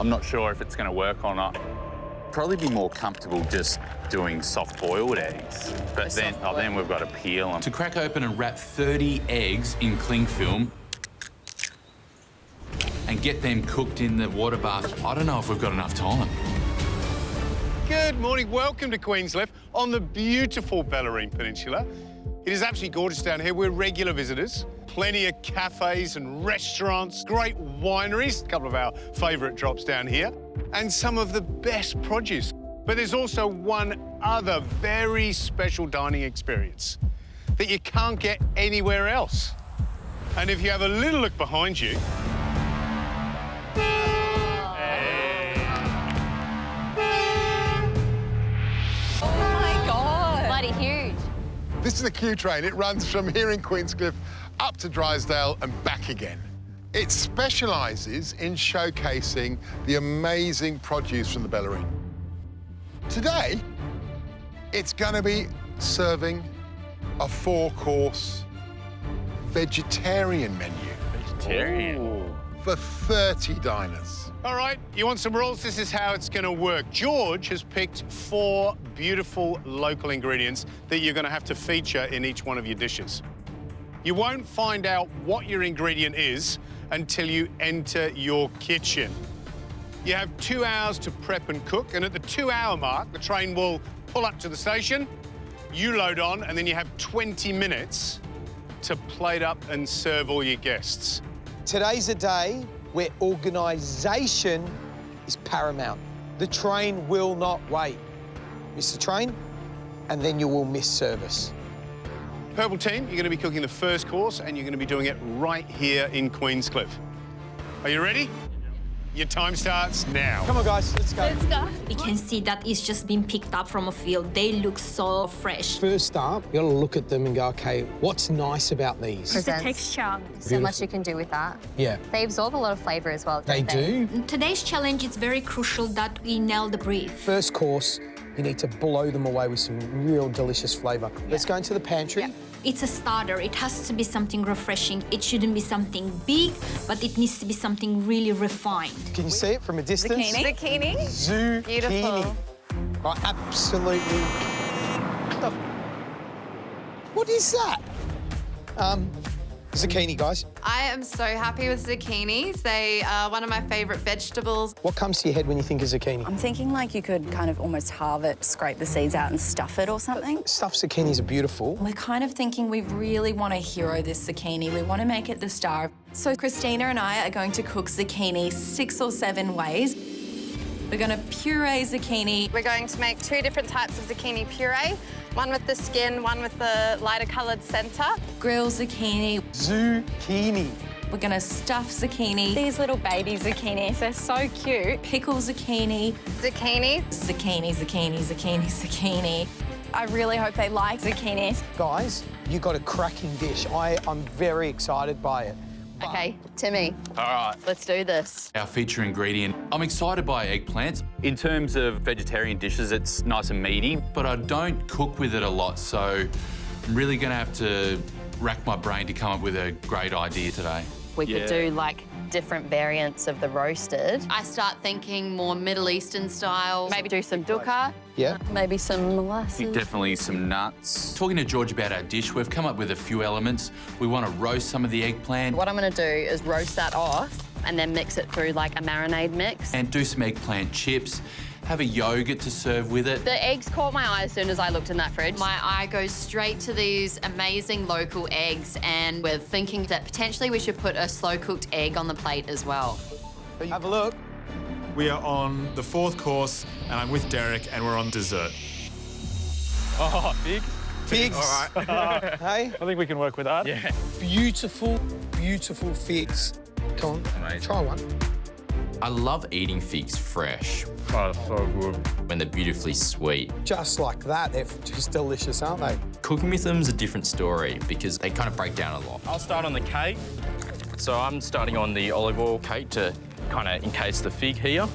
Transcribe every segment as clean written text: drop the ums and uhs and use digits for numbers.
I'm not sure if it's going to work or not. Probably be more comfortable just doing soft-boiled eggs, but then we've got to peel them. To crack open and wrap 30 eggs in cling film and get them cooked in the water bath, I don't know if we've got enough time. Good morning, welcome to Queenscliff on the beautiful Bellarine Peninsula. It is absolutely gorgeous down here. We're regular visitors. Plenty of cafes and restaurants, great wineries, a couple of our favourite drops down here, and some of the best produce. But there's also one other very special dining experience that you can't get anywhere else. And if you have a little look behind you, huge. This is the Q train. It runs from here in Queenscliff up to Drysdale and back again. It specialises in showcasing the amazing produce from the Bellarine. Today, it's going to be serving a 4-course vegetarian menu. Vegetarian? Ooh. For 30 diners. All right, you want some rules? This is how it's going to work. George has picked 4 beautiful local ingredients that you're going to have to feature in each one of your dishes. You won't find out what your ingredient is until you enter your kitchen. You have 2 hours to prep and cook, and at the 2-hour mark, the train will pull up to the station, you load on, and then you have 20 minutes to plate up and serve all your guests. Today's a day where organisation is paramount. The train will not wait. Miss the train, and then you will miss service. Purple team, you're going to be cooking the first course, and you're going to be doing it right here in Queenscliff. Are you ready? Your time starts now. Come on, guys, let's go. Let's go. You can see that it's just been picked up from a field. They look so fresh. First up, you got to look at them and go, OK, what's nice about these? It's the texture. So much you can do with that. Yeah. They absorb a lot of flavour as well, They don't do. Today's challenge is very crucial that we nail the brief. First course, you need to blow them away with some real delicious flavour. Let's go into the pantry. Yeah. It's a starter. It has to be something refreshing. It shouldn't be something big, but it needs to be something really refined. Can you see it from a distance? Zucchini. Zucchini. Beautiful. Oh, absolutely. What is that? Zucchini, guys. I am so happy with zucchinis. They are one of my favourite vegetables. What comes to your head when you think of zucchini? I'm thinking like you could kind of almost halve it, scrape the seeds out and stuff it or something. Stuffed zucchinis are beautiful. We're kind of thinking we really want to hero this zucchini. We want to make it the star. So Christina and I are going to cook zucchini 6 or 7 ways. We're going to puree zucchini. We're going to make 2 different types of zucchini puree. One with the skin, one with the lighter coloured centre. Grill zucchini. Zucchini. We're going to stuff zucchini. These little baby zucchinis, they're so cute. Pickle zucchini. Zucchini. Zucchini, zucchini, zucchini, zucchini. I really hope they like zucchinis. Guys, you got a cracking dish. I'm very excited by it. OK, Timmy. All right. Let's do this. Our feature ingredient, I'm excited by eggplants, In terms of vegetarian dishes, it's nice and meaty. but I don't cook with it a lot, so I'm really going to have to rack my brain to come up with a great idea today. We could do, like, different variants of the roasted. I start thinking more Middle Eastern style. Maybe do some dukkha. Yeah. Maybe some molasses. Definitely some nuts. Talking to George about our dish, we've come up with a few elements. We want to roast some of the eggplant What I'm going to do is roast that off and then mix it through, like, a marinade mix. and do some eggplant chips. Have a yogurt to serve with it. The eggs caught my eye as soon as I looked in that fridge. My eye goes straight to these amazing local eggs, and we're thinking that potentially we should put a slow-cooked egg on the plate as well. Have a look. We are on the 4th course, and I'm with Derek, and we're on dessert. Oh, big. Figs. All right. Hey, I think we can work with that. Yeah. beautiful, beautiful figs. Come on, Amazing. try one. I love eating figs fresh Oh, so good. when they're beautifully sweet. Just like that, they're just delicious, aren't they? Cooking with them is a different story because they kind of break down a lot. I'll start on the cake. So I'm starting on the olive oil cake to kind of encase the fig here.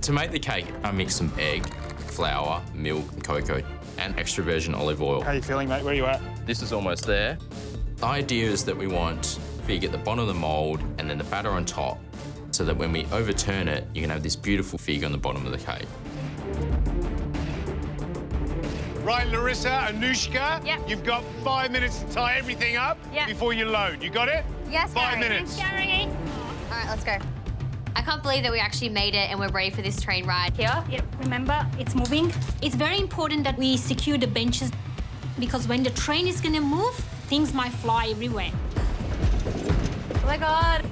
To make the cake, I mix some egg, flour, milk, and cocoa, and extra virgin olive oil. How are you feeling, mate? Where are you at? This is almost there. The idea is that we want fig at the bottom of the mould and then the batter on top. so that when we overturn it, you can have this beautiful fig on the bottom of the cake. Right, Larissa, Anushka, you've got 5 minutes to tie everything up before you load. You got it? Yes, 5 minutes. All right, let's go. I can't believe that we actually made it and we're ready for this train ride. Here, remember, it's moving. It's very important that we secure the benches because when the train is gonna move, things might fly everywhere. Oh my God.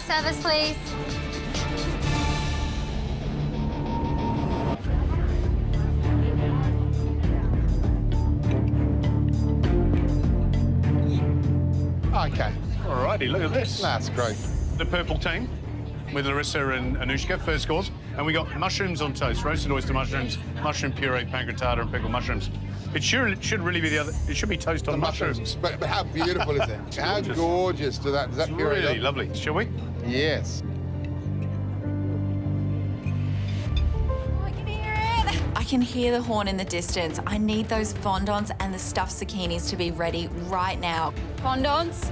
Service, please. Okay. All righty, look at this. That's great. The purple team with Larissa and Anushka, first course. And we got mushrooms on toast, roasted oyster mushrooms, mushroom puree, pancrettata, and pickled mushrooms. It should really be the other. It should be toast on mushrooms. But how beautiful is it? How gorgeous does that puree Really look? lovely. Shall we? Yes. I can hear the horn in the distance. I need those fondants and the stuffed zucchinis to be ready right now. Fondants,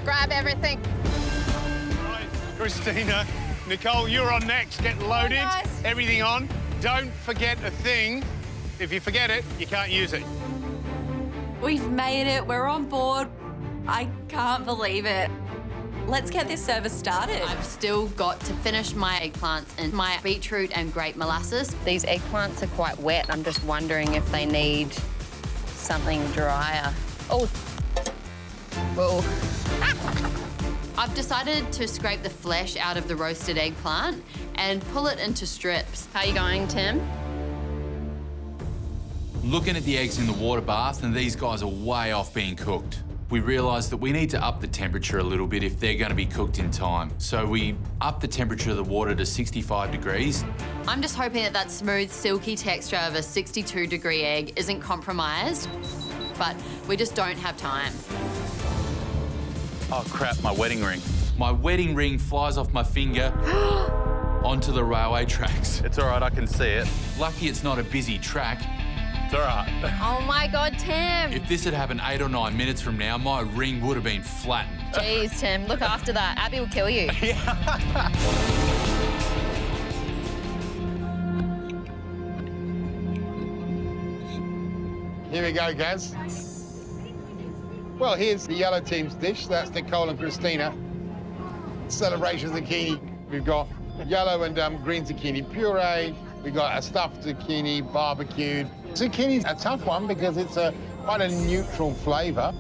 grab everything. Right, Christina, Nicole, you're on next. Get loaded. Hi, guys. Everything on. Don't forget a thing. If you forget it, you can't use it. We've made it. We're on board. I can't believe it. Let's get this service started. I've still got to finish my eggplants and my beetroot and grape molasses. These eggplants are quite wet. I'm just wondering if they need something drier. Oh. Whoa. I've decided to scrape the flesh out of the roasted eggplant and pull it into strips. How are you going, Tim? Looking at the eggs in the water bath, and these guys are way off being cooked. We realised that we need to up the temperature a little bit if they're going to be cooked in time. So we up the temperature of the water to 65 degrees. I'm just hoping that smooth, silky texture of a 62-degree egg isn't compromised, but we just don't have time. Oh, crap, my wedding ring. My wedding ring flies off my finger onto the railway tracks. It's all right, I can see it. Lucky it's not a busy track. It's all right. Oh, my God, Tim. If this had happened 8 or 9 minutes from now, my ring would have been flattened. Jeez, Tim, look after that. Abby will kill you. Here we go, Gaz. Well, here's the yellow team's dish. That's Nicole and Christina. Celebration zucchini. We've got yellow and green zucchini puree. We've got a stuffed zucchini, barbecued. Zucchini's a tough one because it's quite a neutral flavour.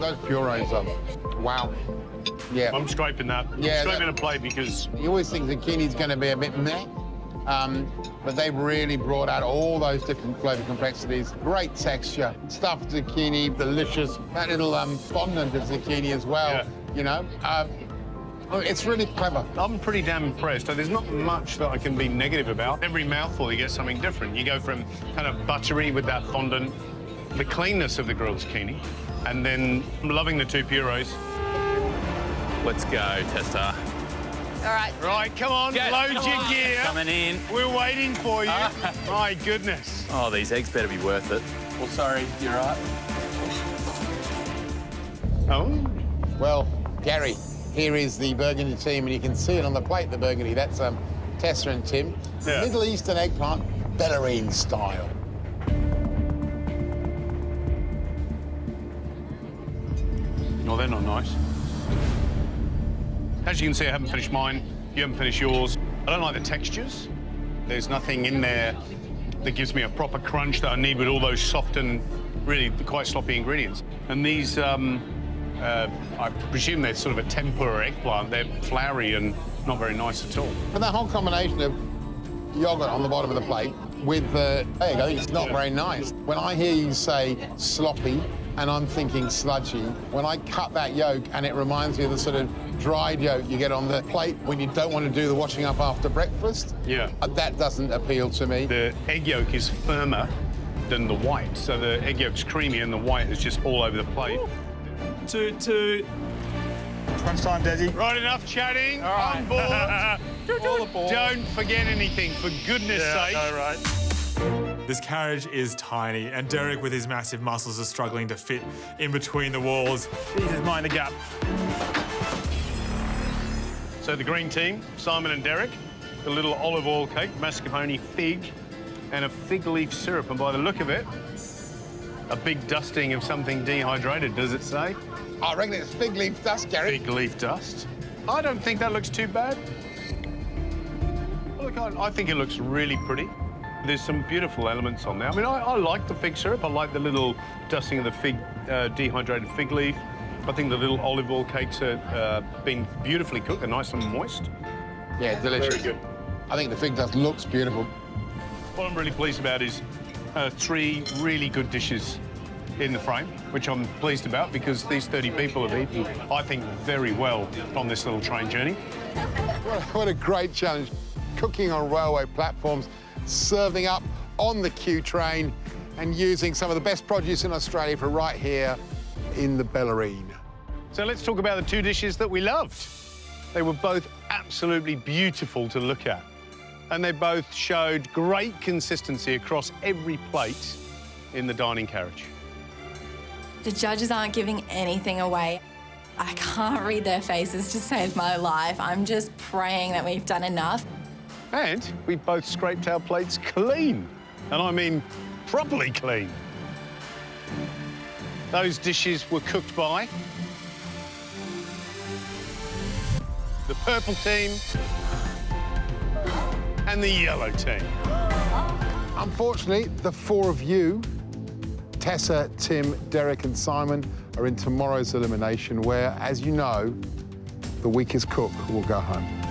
Those purees are, wow. Yeah. I'm scraping that. Yeah, I'm scraping a plate because you always think zucchini's going to be a bit meh, but they've really brought out all those different flavour complexities. Great texture, stuffed zucchini, delicious. That little fondant of zucchini as well, you know. It's really clever. I'm pretty damn impressed. There's not much that I can be negative about. Every mouthful, you get something different. You go from kind of buttery with that fondant, the cleanness of the grilled zucchini, and then I'm loving the 2 purees. Let's go, Tessa. All right. Right, come on, load your gear. Coming in. We're waiting for you. My goodness. Oh, these eggs better be worth it. Well, sorry, you're right. Oh? Well, Gary, here is the burgundy team, and you can see it on the plate, the burgundy. That's Tessa and Tim. Yeah. Middle Eastern eggplant, Bellarine style. No, they're not nice. As you can see, I haven't finished mine. You haven't finished yours. I don't like the textures. There's nothing in there that gives me a proper crunch that I need with all those soft and really quite sloppy ingredients. And these, I presume they're sort of a tempura eggplant. They're floury and not very nice at all. But that whole combination of yogurt on the bottom of the plate with the egg, I think it's not very nice. When I hear you say sloppy, and I'm thinking sludgy, when I cut that yolk and it reminds me of the sort of dried yolk you get on the plate when you don't want to do the washing up after breakfast, that doesn't appeal to me. The egg yolk is firmer than the white, so the egg yolk's creamy and the white is just all over the plate. Toot, toot. Crunch time, Desi. Right, enough chatting. On board. Don't forget anything, for goodness sake. No, right. This carriage is tiny, and Derek, with his massive muscles, is struggling to fit in between the walls. Jesus, mind the gap. So the green team, Simon and Derek, the little olive oil cake, mascarpone fig, and a fig leaf syrup. And by the look of it, a big dusting of something dehydrated, does it say? I reckon it's fig leaf dust, Gary. Fig leaf dust. I don't think that looks too bad. Look, I think it looks really pretty. There's some beautiful elements on there. I mean, I like the fig syrup. I like the little dusting of the fig, dehydrated fig leaf. I think the little olive oil cakes are been beautifully cooked. They're nice and moist. Yeah, delicious. Very good. I think the fig dust looks beautiful. What I'm really pleased about is 3 really good dishes in the frame, which I'm pleased about because these 30 people have eaten, I think, very well on this little train journey. What a great challenge. Cooking on railway platforms, serving up on the Q train and using some of the best produce in Australia for right here in the Bellarine. So let's talk about the 2 dishes that we loved. They were both absolutely beautiful to look at, and they both showed great consistency across every plate in the dining carriage. The judges aren't giving anything away. I can't read their faces to save my life. I'm just praying that we've done enough. And we both scraped our plates clean. And I mean properly clean. Those dishes were cooked by the purple team and the yellow team. Unfortunately, the 4 of you, Tessa, Tim, Derek and Simon, are in tomorrow's elimination where, as you know, the weakest cook will go home.